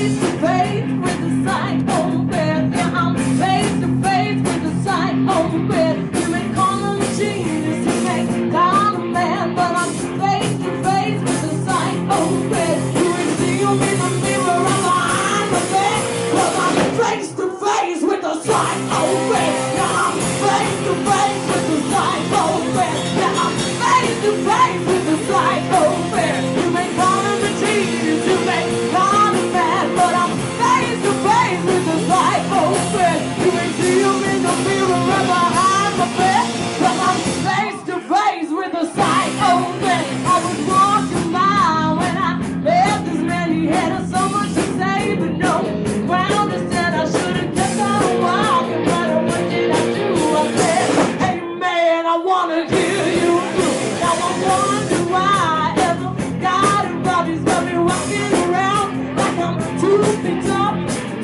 face to face with the psychopath. Yeah, I'm face to face with the psychopath. You may call him a genius, you may call him mad, but I'm face to face with the psychopath. You may see him in the mirror of my eyes, cause I'm face to face with the psychopath. Yeah, I'm face to face with the psychopath. Yeah, I'm face to face with the psychopath. You may call him a genius, you may call him mad, but I'm face to face with the psychopath. You may see him in the mirror right behind my back, cause I'm face to face with the psychopath. I was walking by when I met this man, he had so much to say, but no ground. Instead I should have kept on walking, but what did I do? I said, hey man, I wanna hear you through. Now I wonder why I ever got involved. He's got me walking around like I'm 2 feet up.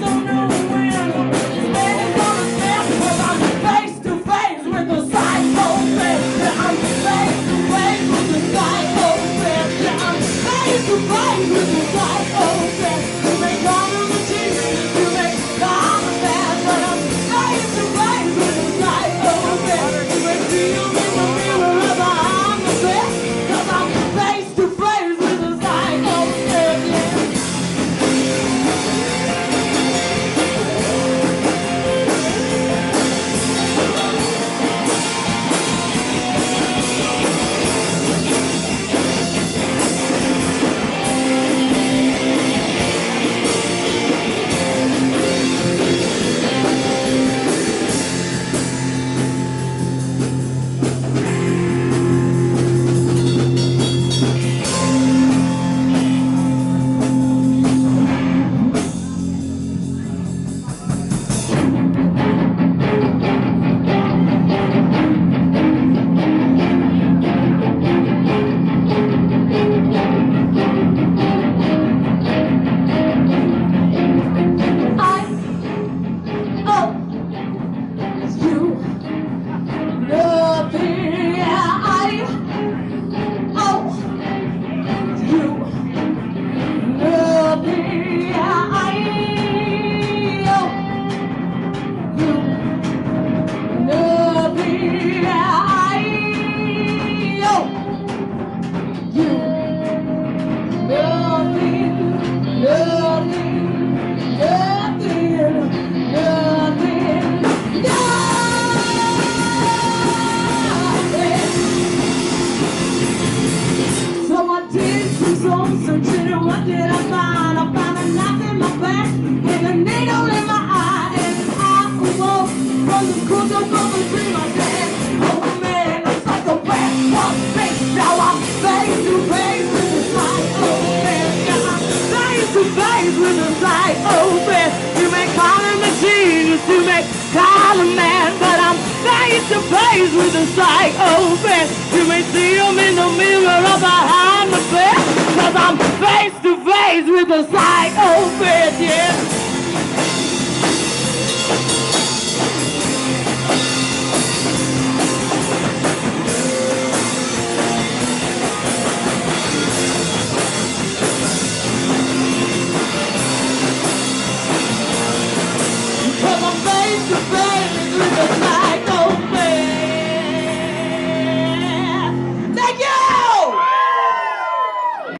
Don't know when this man is gonna snap, cause I'm face to face with the psychopath. Yeah, I'm face to face with the psychopath. Yeah, I'm face to face with the psychopath. You may call him a genius, you may call him mad, but I'm face to face with the psychopath. You may see him in the mirror right behind my back, cause I'm face to face with the psychopath. Yeah. Searching and what did I find? I found a knife in my back and a needle in my eye, and I awoke from the cool of a dream I had. Oh man, a psychopath walked me. Now I'm face to face with the psychopath. Yeah, I'm face to face with the psychopath. You may call him a genius, you may call him mad, but I'm face to face with the psychopath. You may see him in the mirror or behind my back, cause I'm face to face with the psychopath, yeah.